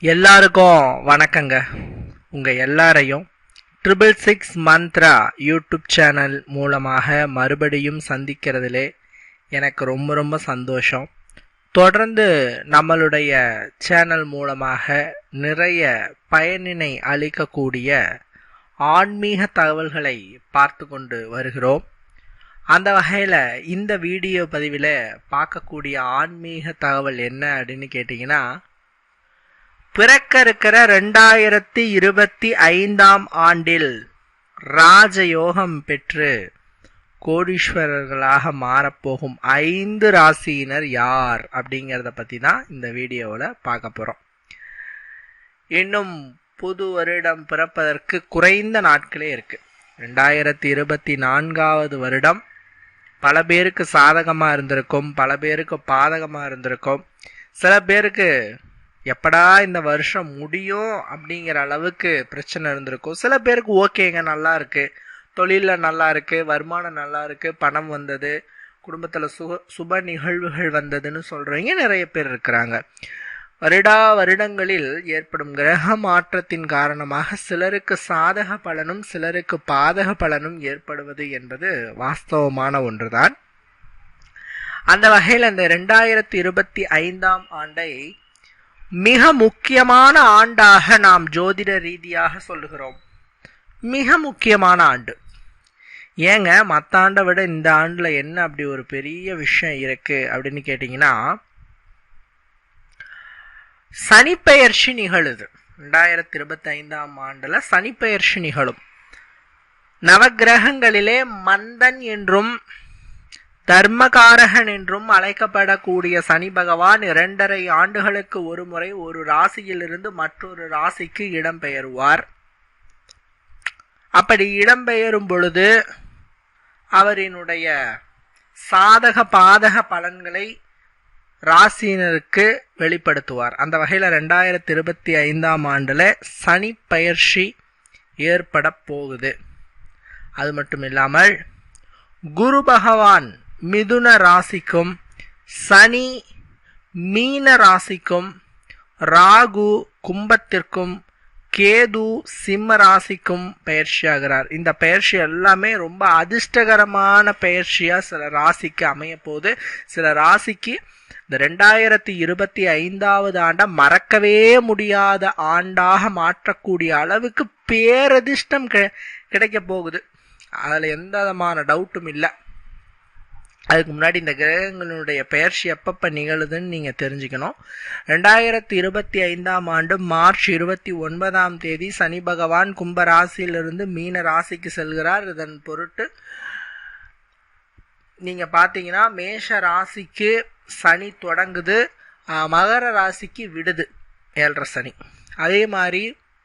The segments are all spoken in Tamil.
எல்லாருக்கும் வணக்கங்க. உங்க எல்லாரையும் 666 மந்த்ரா யூடியூப் சேனல் மூலமாக மறுபடியும் சந்திக்கிறதுலே எனக்கு ரொம்ப ரொம்ப சந்தோஷம். தொடர்ந்து நம்மளுடைய சேனல் மூலமாக நிறைய பயனினை அளிக்கக்கூடிய ஆன்மீக தகவல்களை பார்த்து கொண்டு வருகிறோம். அந்த வகையில் இந்த வீடியோ பதிவில் பார்க்கக்கூடிய ஆன்மீக தகவல் என்ன அப்படின்னு கேட்டிங்கன்னா, பிறக்க இருக்கிற 2025 ஆண்டில் ராஜயோகம் பெற்று கோடீஸ்வரர்களாக மாறப்போகும் 5 ராசியினர் யார் அப்படிங்கிறத பற்றி தான் இந்த வீடியோவில் பார்க்க போகிறோம். இன்னும் புது வருடம் பிறப்பதற்கு குறைந்த நாட்களே இருக்குது. 2024 வருடம் பல பேருக்கு சாதகமாக இருந்திருக்கும், பல பேருக்கு பாதகமாக இருந்திருக்கும். சில பேருக்கு எப்படா இந்த வருஷம் முடியும் அப்படிங்கிற அளவுக்கு பிரச்சனை இருந்திருக்கும். சில பேருக்கு ஓகேங்க, நல்லா இருக்கு, தொழிலில் நல்லா இருக்கு, வருமானம் நல்லா இருக்கு, பணம் வந்தது, குடும்பத்தில் சுப நிகழ்வுகள் வந்ததுன்னு சொல்றவங்க நிறைய பேர் இருக்கிறாங்க. வருடங்களில் ஏற்படும் கிரக மாற்றத்தின் காரணமாக சிலருக்கு சாதக பலனும் சிலருக்கு பாதக பலனும் ஏற்படுவது என்பது வாஸ்தவமான ஒன்றுதான். அந்த வகையில் இந்த 2025 ஆண்டை மிக முக்கியமான ஆண்டாக நாம் ஜோதிட ரீதியாக சொல்லுகிறோம். மிக முக்கியமான ஆண்டு. ஏங்க மற்ற ஆண்டை விட இந்த ஆண்டில் என்ன அப்படி ஒரு பெரிய விஷயம் இருக்கு அப்படின்னு கேட்டிங்கன்னா, சனிப்பெயர்ச்சி நிகழுது. 2025 ஆண்டில் சனிப்பெயர்ச்சி நிகழும். நவகிரகங்களிலே மந்தன் என்றும் தர்மகாரகன் என்றும் அழைக்கப்படக்கூடிய சனி பகவான் 2.5 ஆண்டுகளுக்கு ஒரு முறை ஒரு ராசியிலிருந்து மற்றொரு ராசிக்கு இடம்பெயர்வார். அப்படி இடம்பெயரும் பொழுது அவரினுடைய சாதக பாதக பலன்களை ராசியினருக்கு வெளிப்படுத்துவார். அந்த வகையில் 2025 ஆண்டுல சனி பயிற்சி ஏற்பட போகுது. அது மட்டும் இல்லாமல் குரு பகவான் மிதுன ராசிக்கும், சனி மீன ராசிக்கும், ராகு கும்பத்திற்கும், கேது சிம்ம ராசிக்கும் பயிற்சியாகிறார். இந்த பயிற்சி எல்லாமே ரொம்ப அதிர்ஷ்டகரமான பயிற்சியா சில ராசிக்கு அமைய போது. சில ராசிக்கு இந்த 2025 ஆண்டை மறக்கவே முடியாத ஆண்டாக மாற்றக்கூடிய அளவுக்கு பேரதிர்ஷ்டம் கிடைக்க போகுது. அதில் எந்த விதமான டவுட்டும் இல்லை. அதுக்கு முன்னாடி இந்த கிரகங்களுடைய பெயர்ச்சி எப்பப்போ நிகழுதுன்னு நீங்கள் தெரிஞ்சுக்கணும். 2025 ஆண்டு மார்ச் 29 சனி பகவான் கும்ப ராசியிலிருந்து மீன ராசிக்கு செல்கிறார். இதன் பொருட்டு நீங்கள் பார்த்தீங்கன்னா மேஷ ராசிக்கு சனி தொடங்குது, மகர ராசிக்கு விடுது 7.5 சனி. அதே மாதிரி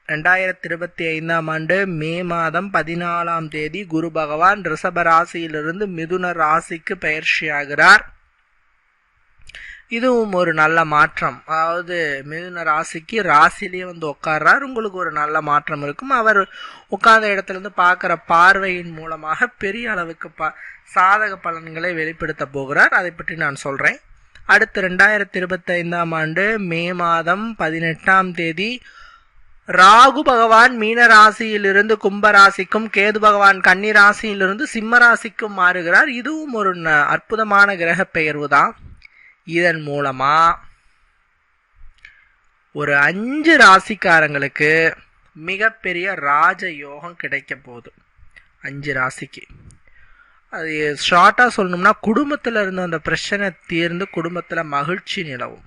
2025 ஆண்டு மே மாதம் 14 குரு பகவான் ரிஷப ராசியிலிருந்து மிதுன ராசிக்கு பயிற்சியாகிறார். இதுவும் ஒரு நல்ல மாற்றம். அதாவது மிதுன ராசிக்கு ராசிலேயே வந்து உட்கார்றார். உங்களுக்கு ஒரு நல்ல மாற்றம் இருக்கும். அவர் உட்கார்ந்த இடத்துல இருந்து பார்க்குற பார்வையின் மூலமாக பெரிய அளவுக்கு சாதக பலன்களை வெளிப்படுத்த போகிறார். அதை பற்றி நான் சொல்றேன். அடுத்து 2025 ஆண்டு மே மாதம் 18 ராகு பகவான் மீன ராசியிலிருந்து கும்ப ராசிக்கும், கேது பகவான் கன்னி ராசியிலிருந்து சிம்ம ராசிக்கும் மாறுகிறார். இதுவும் ஒரு அற்புதமான கிரக பெயர்வு தான். இதன் மூலமா ஒரு 5 ராசிக்காரங்களுக்கு மிகப்பெரிய ராஜயோகம் கிடைக்க போகுது. 5 ராசிக்கு. அது ஷார்ட்டா சொல்லணும்னா, குடும்பத்துல இருந்த அந்த பிரச்சனை தீர்ந்து குடும்பத்துல மகிழ்ச்சி நிலவும்,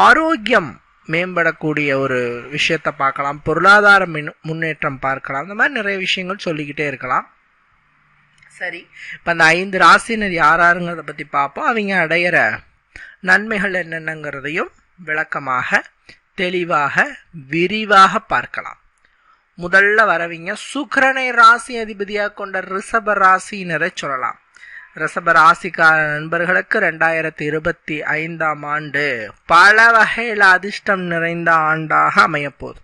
ஆரோக்கியம் மேம்படக்கூடிய ஒரு விஷயத்தை பார்க்கலாம், பொருளாதார முன்னேற்றம் பார்க்கலாம். அந்த மாதிரி நிறைய விஷயங்கள் சொல்லிக்கிட்டே இருக்கலாம். சரி, இப்போ அந்த 5 ராசினர் யாருங்கிறத பற்றி பார்ப்போம். அவங்க அடையிற நன்மைகள் என்னென்னங்கிறதையும் விளக்கமாக தெளிவாக விரிவாக பார்க்கலாம். முதல்ல வரவங்க சுக்கிரனை ராசி அதிபதியாக கொண்ட ரிஷப ராசியினரை சொல்லலாம். ரிஷப ராசிக்கார நண்பர்களுக்கு 2025 ஆண்டு பல வகையில் அதிர்ஷ்டம் நிறைந்த ஆண்டாக அமையப்போகுது.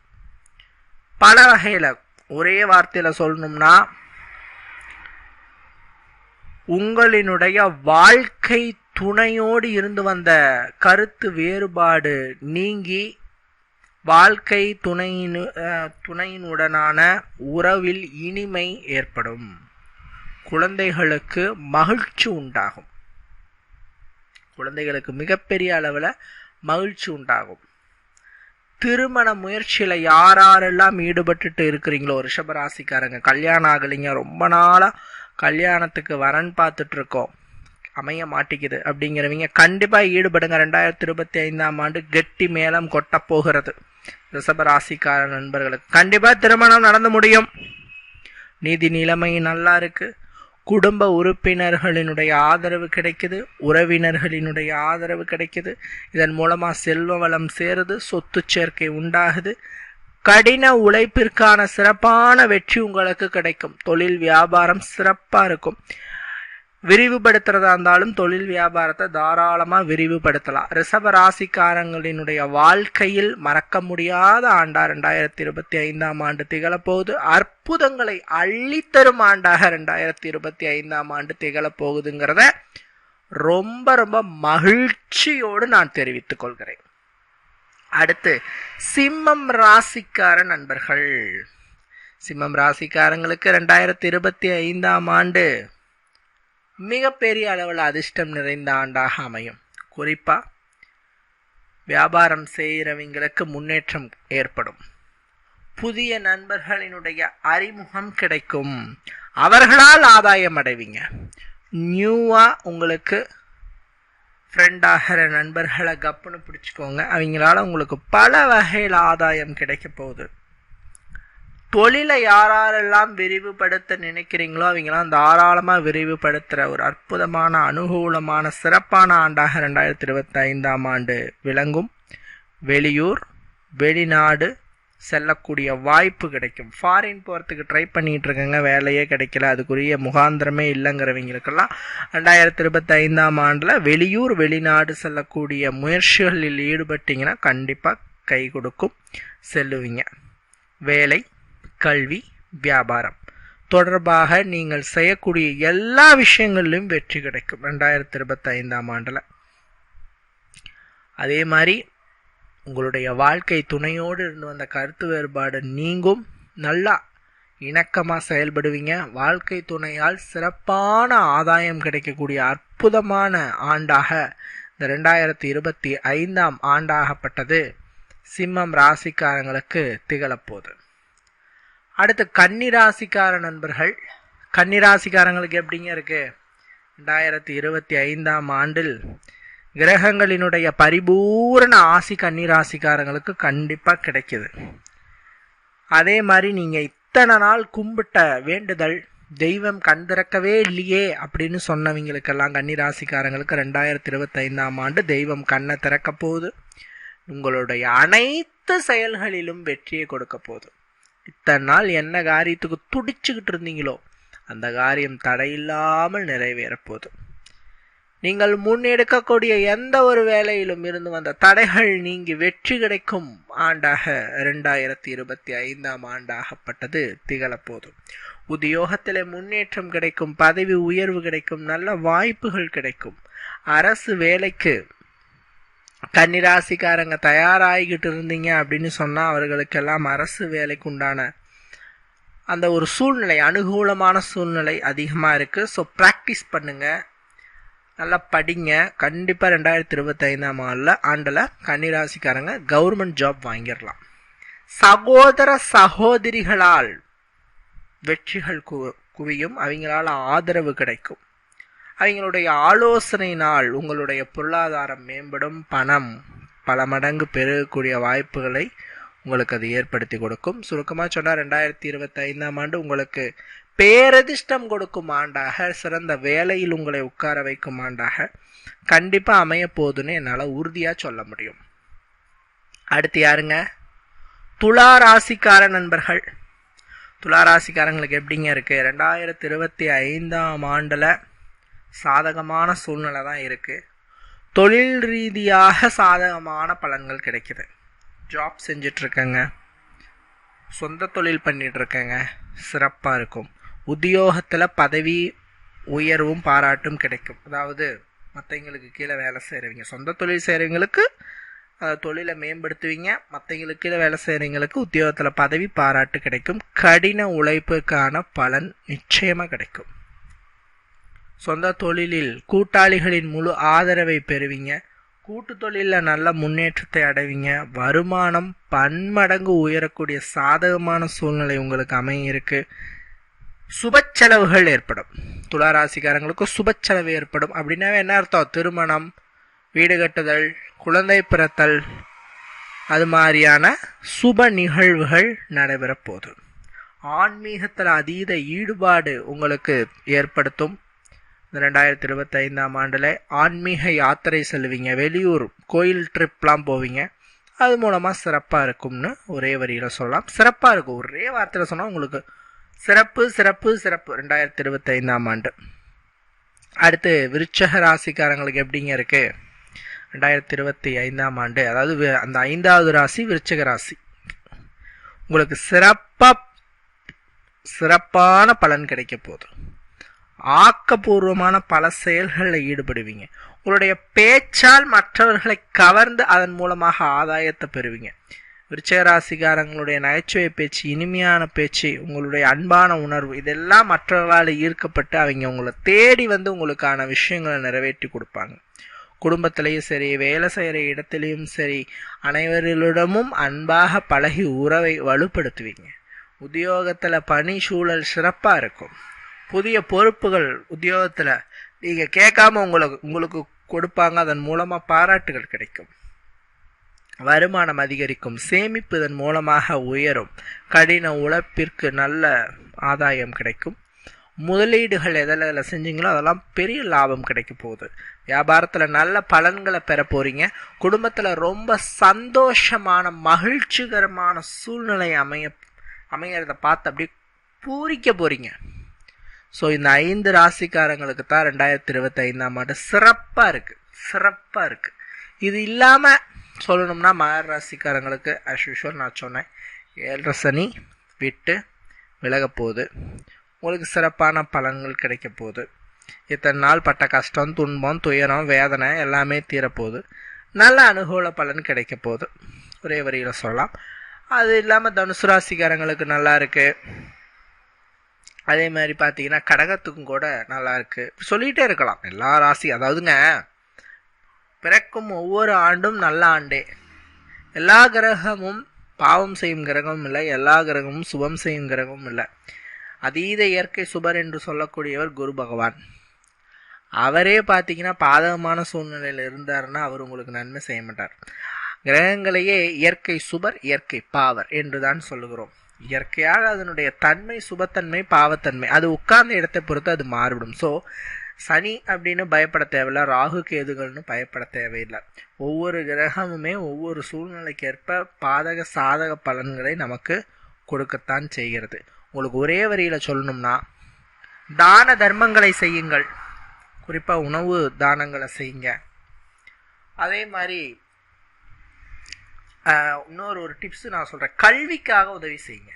பல வகையில் ஒரே வார்த்தையில சொல்லணும்னா, உங்களினுடைய வாழ்க்கை துணையோடு இருந்து வந்த கருத்து வேறுபாடு நீங்கி வாழ்க்கை துணையினுடனான உறவில் இனிமை ஏற்படும். குழந்தைகளுக்கு மகிழ்ச்சி உண்டாகும். குழந்தைகளுக்கு மிகப்பெரிய அளவில் மகிழ்ச்சி உண்டாகும். திருமண முயற்சியில் யாரெல்லாம் ஈடுபட்டுட்டு இருக்கிறீங்களோ ரிஷபராசிக்காரங்க, கல்யாணம் ஆகலைங்க, ரொம்ப நாளாக கல்யாணத்துக்கு வரன் பார்த்துட்டு இருக்கோம், அமைய மாட்டேங்குது அப்படிங்கிறவங்க கண்டிப்பாக ஈடுபடுங்க. 2025ஆம் ஆண்டு கெட்டி மேளம் கொட்ட போகிறது. ரிஷபராசிக்கார நண்பர்களுக்கு கண்டிப்பாக திருமணம் நடந்து முடியும். நீதி நிலைமை நல்லா இருக்கு. குடும்ப உறுப்பினர்களினுடைய ஆதரவு கிடைக்குது, உறவினர்களினுடைய ஆதரவு கிடைக்குது. இதன் மூலமா செல்வ வளம் சேருது, சொத்து சேர்க்கை உண்டாகுது. கடின உழைப்பிற்கான சிறப்பான வெற்றி உங்களுக்கு கிடைக்கும். தொழில் வியாபாரம் சிறப்பா இருக்கும். விரிவுபடுத்துறதா இருந்தாலும் தொழில் வியாபாரத்தை தாராளமா விரிவுபடுத்தலாம். ரிஷப ராசிக்காரங்களினுடைய வாழ்க்கையில் மறக்க முடியாத ஆண்டா 2025ஆம் ஆண்டு திகழப்போகுது. அற்புதங்களை அள்ளித்தரும் ஆண்டாக 2025ஆம் ஆண்டு திகழப்போகுதுங்கிறத ரொம்ப ரொம்ப மகிழ்ச்சியோடு நான் தெரிவித்துக் கொள்கிறேன். அடுத்து சிம்மம் ராசிக்கார நண்பர்கள். சிம்மம் ராசிக்காரங்களுக்கு 2025ஆம் ஆண்டு மிகப்பெரிய அளவில் அதிர்ஷ்டம் நிறைந்த ஆண்டாக அமையும். குறிப்பா வியாபாரம் செய்கிறவங்களுக்கு முன்னேற்றம் ஏற்படும். புதிய நண்பர்களினுடைய அறிமுகம் கிடைக்கும். அவர்களால் ஆதாயம் அடைவீங்க. நியூவா உங்களுக்கு ஃப்ரெண்டாகிற நண்பர்களை கப்புன்னு பிடிச்சிக்கோங்க. அவங்களால உங்களுக்கு பல வகையில் ஆதாயம் கிடைக்க போகுது. தொழிலை யாரெல்லாம் விரிவுபடுத்த நினைக்கிறீங்களோ அவங்களாம் தாராளமாக விரிவுபடுத்துகிற ஒரு அற்புதமான அனுகூலமான சிறப்பான ஆண்டாக 2025ஆம் ஆண்டு விளங்கும். வெளியூர் வெளிநாடு செல்லக்கூடிய வாய்ப்பு கிடைக்கும். ஃபாரின் போகிறதுக்கு ட்ரை பண்ணிட்டு இருக்கங்க, வேலையே கிடைக்கல, அதுக்குரிய முகாந்திரமே இல்லைங்கிறவங்களுக்கெல்லாம் 2025ஆம் ஆண்டில் வெளியூர் வெளிநாடு செல்லக்கூடிய முயற்சிகளில் ஈடுபட்டீங்கன்னா கண்டிப்பாக கை கொடுக்கும், செல்லுவீங்க. வேலை கல்வி வியாபாரம் தொடர்பாக நீங்கள் செய்யக்கூடிய எல்லா விஷயங்களிலும் வெற்றி கிடைக்கும் 2025ஆம் ஆண்டில். அதே மாதிரி உங்களுடைய வாழ்க்கை துணையோடு இருந்து வந்த கருத்து வேறுபாடு நீங்கும். நல்லா இணக்கமாக செயல்படுவீங்க. வாழ்க்கை துணையால் சிறப்பான ஆதாயம் கிடைக்கக்கூடிய அற்புதமான ஆண்டாக இந்த 2025ஆம் ஆண்டாகப்பட்டது சிம்மம் ராசிக்காரங்களுக்கு திகழப்போகுது. அடுத்து கன்னிராசிக்கார நண்பர்கள். கன்னிராசிக்காரங்களுக்கு எப்படிங்க இருக்கு? 2025ஆம் ஆண்டில் கிரகங்களினுடைய பரிபூரண ஆசி கன்னிராசிக்காரங்களுக்கு கண்டிப்பாக கிடைக்குது. அதே மாதிரி நீங்கள் இத்தனை நாள் கும்பிட்ட வேண்டுதல் தெய்வம் கண் திறக்கவே இல்லையே அப்படின்னு சொன்னவங்களுக்கெல்லாம் கன்னிராசிக்காரங்களுக்கு 2025ஆம் ஆண்டு தெய்வம் கண்ணை திறக்க போகுது. உங்களுடைய அனைத்து செயல்களிலும் வெற்றியை கொடுக்க போகுது. இத்தனை நாள் என்ன காரியத்துக்கு துடிச்சுக்கிட்டு இருந்தீங்களோ அந்த காரியம் தடையில்லாமல் நிறைவேறப்போகுது. நீங்கள் முன்னெடுக்கக்கூடிய எந்த ஒரு வேலையிலும் இருந்து வந்த தடைகள் நீங்கி வெற்றி கிடைக்கும் ஆண்டாக 2025ஆம் ஆண்டாகப்பட்டது திகழப்போகுது. உத்தியோகத்தில் முன்னேற்றம் கிடைக்கும், பதவி உயர்வு கிடைக்கும், நல்ல வாய்ப்புகள் கிடைக்கும். அரசு வேலைக்கு கன்னிராசிக்காரங்க தயாராகிக்கிட்டு இருந்தீங்க அப்படின்னு சொன்னால் அவர்களுக்கெல்லாம் அரசு வேலைக்கு உண்டான அந்த ஒரு சூழ்நிலை, அனுகூலமான சூழ்நிலை அதிகமாக இருக்குது. ஸோ ப்ராக்டிஸ் பண்ணுங்கள், நல்லா படிங்க. கண்டிப்பாக 2025ஆம் ஆண்டில் கன்னிராசிக்காரங்க கவர்மெண்ட் ஜாப் வாங்கிடலாம். சகோதர சகோதரிகளால் வெற்றிகள் குவியும். அவங்களால ஆதரவு கிடைக்கும். அவங்களுடைய ஆலோசனையினால் உங்களுடைய பொருளாதாரம் மேம்படும். பணம் பல மடங்கு பெருகக்கூடிய வாய்ப்புகளை உங்களுக்கு அது ஏற்படுத்தி கொடுக்கும். சுருக்கமாக சொன்னால் 2025ஆம் ஆண்டு உங்களுக்கு பேரதிர்ஷ்டம் கொடுக்கும் ஆண்டாக, சிறந்த வேலையில் உங்களை உட்கார வைக்கும் ஆண்டாக கண்டிப்பாக அமைய போகுதுன்னு என்னால் உறுதியாக சொல்ல முடியும். அடுத்து யாருங்க? துலா ராசிக்கார நண்பர்கள். துலா ராசிக்காரங்களுக்கு எப்படிங்க இருக்கு? 2025ஆம் ஆண்டில் சாதகமான சூழ்நிலை தான் இருக்குது. தொழில் ரீதியாக சாதகமான பலன்கள் கிடைக்குது. ஜாப் செஞ்சிட்ருக்கேங்க, சொந்த தொழில் பண்ணிகிட்ருக்கேங்க, சிறப்பாக இருக்கும். உத்தியோகத்தில் பதவி உயர்வும் பாராட்டும் கிடைக்கும். அதாவது மற்றவங்களுக்கு கீழே வேலை செய்கிறவங்க, சொந்த தொழில் செய்கிறவங்களுக்கு அந்த தொழிலை மேம்படுத்துவீங்க. மற்றவங்களுக்கு கீழே வேலை செய்கிறவங்களுக்கு உத்தியோகத்தில் பதவி பாராட்டு கிடைக்கும். கடின உழைப்புக்கான பலன் நிச்சயமாக கிடைக்கும். சொந்த தொழிலில் கூட்டாளிகளின் முழு ஆதரவை பெறுவீங்க. கூட்டு தொழிலில் நல்ல முன்னேற்றத்தை அடைவீங்க. வருமானம் பன்மடங்கு உயரக்கூடிய சாதகமான சூழ்நிலை உங்களுக்கு அமைய இருக்கு. சுப செலவுகள் ஏற்படும். துளாராசிக்காரங்களுக்கு சுப செலவு ஏற்படும். அப்படின்னா என்ன அர்த்தம்? திருமணம், வீடு கட்டுதல், குழந்தை பிறத்தல், அது மாதிரியான சுப நிகழ்வுகள் நடைபெற போகுது. ஆன்மீகத்தில் அதீத ஈடுபாடு உங்களுக்கு ஏற்படுத்தும். இந்த 2025ஆம் ஆண்டில் ஆன்மீக யாத்திரை செல்வீங்க. வெளியூர் கோயில் ட்ரிப்லாம் போவீங்க. அது மூலமாக சிறப்பாக இருக்கும்னு ஒரே வரியில் சொல்லலாம். சிறப்பாக இருக்கும். ஒரே வார்த்தையில் சொன்னால் உங்களுக்கு சிறப்பு சிறப்பு சிறப்பு 2025ஆம் ஆண்டு. அடுத்து விருச்சக ராசிக்காரங்களுக்கு எப்படிங்க இருக்கு 2025ஆம் ஆண்டு? அதாவது அந்த 5வது ராசி விருச்சக ராசி. உங்களுக்கு சிறப்பான பலன் கிடைக்க போகுது. ஆக்கப்பூர்வமான பல செயல்களில் ஈடுபடுவீங்க. உங்களுடைய பேச்சால் மற்றவர்களை கவர்ந்து அதன் மூலமாக ஆதாயத்தை பெறுவீங்க. விருச்சிக ராசிக்காரங்களுடைய நகைச்சுவை பேச்சு, இனிமையான பேச்சு, உங்களுடைய அன்பான உணர்வு, இதெல்லாம் மற்றவர்களால் ஈர்க்கப்பட்டு அவங்க உங்களை தேடி வந்து உங்களுக்கான விஷயங்களை நிறைவேற்றி கொடுப்பாங்க. குடும்பத்திலையும் சரி, வேலை செய்கிற இடத்துலையும் சரி, அனைவரிடமும் அன்பாக பழகி உறவை வலுப்படுத்துவீங்க. உத்தியோகத்தில் பணி சூழல் சிறப்பாக இருக்கும். புதிய பொறுப்புகள் உத்தியோகத்தில் நீங்கள் கேட்காம உங்களுக்கு கொடுப்பாங்க. அதன் மூலமாக பாராட்டுகள் கிடைக்கும். வருமானம் அதிகரிக்கும். சேமிப்பு இதன் மூலமாக உயரும். கடின உழைப்பிற்கு நல்ல ஆதாயம் கிடைக்கும். முதலீடுகள் எதில் செஞ்சீங்களோ அதெல்லாம் பெரிய லாபம் கிடைக்க போகுது. வியாபாரத்தில் நல்ல பலன்களை பெற போறீங்க. குடும்பத்தில் ரொம்ப சந்தோஷமான மகிழ்ச்சிகரமான சூழ்நிலை அமையறத பார்த்து அப்படியே பூரிக்க போறீங்க. ஸோ இந்த 5 ராசிக்காரங்களுக்கு தான் 2025ஆம் ஆண்டு சிறப்பாக இருக்கு. இது இல்லாமல் சொல்லணும்னா மகர ராசிக்காரங்களுக்கு as usual நான் சொன்னேன், 7 சனி விட்டு விலக போகுது. உங்களுக்கு சிறப்பான பலன்கள் கிடைக்க போகுது. இத்தனை நாள் பட்ட கஷ்டம், துன்பம், துயரம், வேதனை எல்லாமே தீரப்போகுது. நல்ல அனுகூல பலன் கிடைக்க போகுது. ஒரே வரியில் சொல்லலாம். அது இல்லாமல் தனுசு ராசிக்காரங்களுக்கு நல்லா இருக்கு. அதே மாதிரி பார்த்தீங்கன்னா கடகத்துக்கும் கூட நல்லா இருக்கு. சொல்லிகிட்டே இருக்கலாம் எல்லா ராசி. அதாவதுங்க, பிறக்கும் ஒவ்வொரு ஆண்டும் நல்ல ஆண்டே. எல்லா கிரகமும் பாவம் செய்யும் கிரகமும் இல்லை, எல்லா கிரகமும் சுபம் செய்யும் கிரகமும் இல்லை. அதீத இயற்கை சுபர் என்று சொல்லக்கூடியவர் குரு பகவான். அவரே பார்த்தீங்கன்னா பாதகமான சூழ்நிலையில் இருந்தாருன்னா அவர் உங்களுக்கு நன்மை செய்ய மாட்டார். கிரகங்களையே இயற்கை சுபர், இயற்கை பாவர் என்று தான் சொல்லுகிறோம். இயற்கையாக அதனுடைய தன்மை சுபத்தன்மை, பாவத்தன்மை, அது உட்கார்ந்த இடத்தை பொறுத்து அது மாறுபடும். ஸோ சனி அப்படின்னு பயப்பட தேவையில்லை, ராகு கேதுகள்னு பயப்பட தேவையில்லை. ஒவ்வொரு கிரகமுமே ஒவ்வொரு சூழ்நிலைக்கேற்ப பாதக சாதக பலன்களை நமக்கு கொடுக்கத்தான் செய்கிறது. உங்களுக்கு ஒரே வரியில் சொல்லணும்னா, தான தர்மங்களை செய்யுங்கள். குறிப்பாக உணவு தானங்களை செய்யுங்க. அதே மாதிரி இன்னொரு டிப்ஸ் நான் சொல்கிறேன், கல்விக்காக உதவி செய்யுங்க.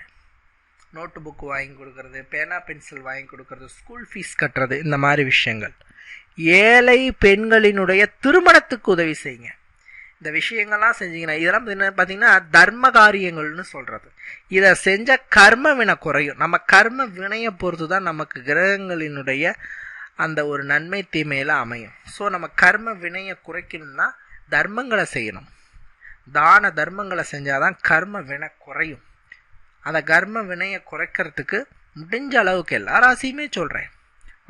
நோட்டு புக்கு வாங்கி கொடுக்கறது, பேனா பென்சில் வாங்கி கொடுக்கறது, ஸ்கூல் ஃபீஸ் கட்டுறது, இந்த மாதிரி விஷயங்கள். ஏழை பெண்களினுடைய திருமணத்துக்கு உதவி செய்யுங்க. இந்த விஷயங்கள்லாம் செஞ்சீங்கன்னா, இதெல்லாம் என்ன பார்த்தீங்கன்னா தர்ம காரியங்கள்னு சொல்கிறது. இதை செஞ்ச கர்ம வினை குறையும். நம்ம கர்ம வினையை பொறுத்து தான் நமக்கு கிரகங்களினுடைய அந்த ஒரு நன்மை தீமையில் அமையும். ஸோ நம்ம கர்ம வினையை குறைக்கணும்னா தர்மங்களை செய்யணும். தான தர்மங்களை செஞ்சாதான் கர்ம வினை குறையும். அந்த கர்ம வினையை குறைக்கிறதுக்கு முடிஞ்ச அளவுக்கு எல்லா ராசியுமே சொல்கிறேன்,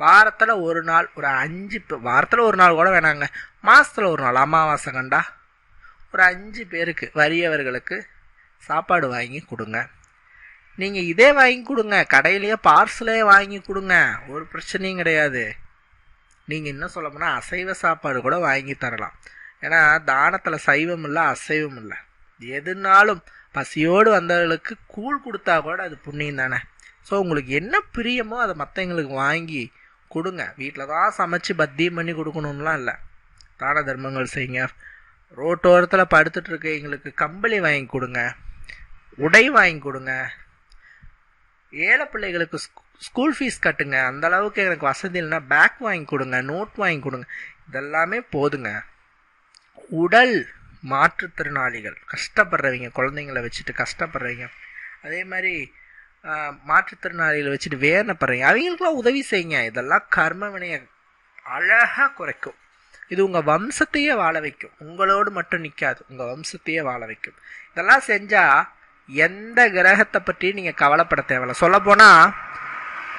வாரத்தில் ஒரு நாள், ஒரு 5 வாரத்தில் ஒரு நாள் கூட வேணாங்க, மாதத்தில் ஒரு நாள் அமாவாசை கண்டா ஒரு 5 பேருக்கு வறியவர்களுக்கு சாப்பாடு வாங்கி கொடுங்க. நீங்கள் இதே வாங்கி கொடுங்க, கடையிலேயே பார்சலே வாங்கி கொடுங்க, ஒரு பிரச்சனையும் கிடையாது. நீங்கள் இன்னும் சொல்ல போனால் அசைவ சாப்பாடு கூட வாங்கி தரலாம். ஏன்னா தானத்தில் சைவம் இல்லை, அசைவம் இல்லை. எதுனாலும் பசியோடு வந்தவர்களுக்கு கூழ் கொடுத்தா கூட அது புண்ணியம் தானே. ஸோ உங்களுக்கு என்ன பிரியமோ அதை மற்றவங்களுக்கு வாங்கி கொடுங்க. வீட்டில் தான் சமைச்சு பத்தியம் பண்ணி கொடுக்கணும்லாம் இல்லை. தான தர்மங்கள் செய்யுங்க. ரோட்டோரத்தில் படுத்துட்டு இருக்க எங்களுக்கு கம்பளி வாங்கி கொடுங்க, உடை வாங்கி கொடுங்க. ஏழை பிள்ளைகளுக்கு ஸ்கூல் ஃபீஸ் கட்டுங்க. அந்த அளவுக்கு எனக்கு வசதி இல்லைன்னா பேக் வாங்கி கொடுங்க, நோட் வாங்கி கொடுங்க. இதெல்லாமே போதுங்க. உடல் மாற்றுத்திறனாளிகள் கஷ்டப்படுறவங்க, குழந்தைங்களை வச்சுட்டு கஷ்டப்படுறவங்க, அதே மாதிரி மாற்றுத்திறனாளிகளை வச்சுட்டு வேதனைப்படுறீங்க, அவங்களுக்குலாம் உதவி செய்யுங்க. இதெல்லாம் கர்ம வினையை அழகாக குறைக்கும். இது உங்கள் வம்சத்தையே வாழ வைக்கும். உங்களோடு மட்டும் நிற்காது, உங்கள் வம்சத்தையே வாழ வைக்கும். இதெல்லாம் செஞ்சால் எந்த கிரகத்தை பற்றியும் நீங்கள் கவலைப்பட தேவையில்ல. சொல்லப்போனால்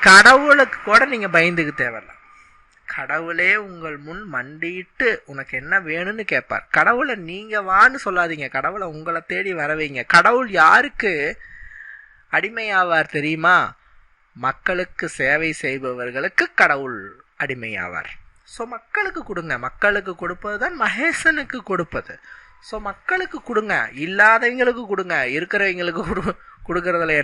கடவுளுக்கு கூட நீங்கள் பயந்துக்க தேவையில்ல. கடவுளே உங்கள் முன் மண்டிட்டு உனக்கு என்ன வேணும்னு கேட்பார். கடவுளை நீங்கள் வான்னு சொல்லாதீங்க, கடவுளை உங்களை தேடி வரவைங்க. கடவுள் யாருக்கு அடிமையாவார் தெரியுமா? மக்களுக்கு சேவை செய்பவர்களுக்கு கடவுள் அடிமையாவார். ஸோ மக்களுக்கு கொடுங்க. மக்களுக்கு கொடுப்பது தான் மகேசனுக்கு கொடுப்பது. ஸோ மக்களுக்கு கொடுங்க, இல்லாதவங்களுக்கு கொடுங்க. இருக்கிறவங்களுக்கு கொடுக்கறதுல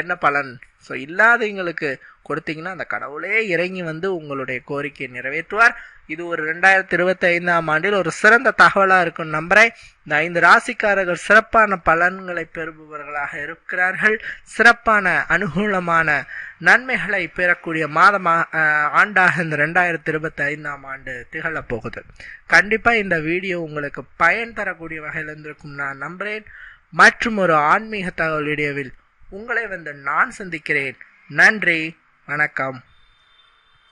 என்ன பலன்? ஸோ இல்லாதவங்களுக்கு கொடுத்தீங்கன்னா அந்த கடவுளே இறங்கி வந்து உங்களுடைய கோரிக்கையை நிறைவேற்றுவார். இது ஒரு 2025ஆம் ஆண்டில் ஒரு சிறந்த தகவலாக இருக்கும் நம்புறேன். இந்த 5 ராசிக்காரர்கள் சிறப்பான பலன்களை பெறுபவர்களாக இருக்கிறார்கள். சிறப்பான அனுகூலமான நன்மைகளை பெறக்கூடிய ஆண்டாக இந்த 2025ஆம் ஆண்டு திகழப் போகுது. கண்டிப்பாக இந்த வீடியோ உங்களுக்கு பயன் தரக்கூடிய வகையில் இருந்திருக்கும் நான் நம்புகிறேன். மற்றும் ஒரு ஆன்மீக தகவல் வீடியோவில் உங்களை நான் சந்திக்கிறேன். நன்றி, வணக்கம்.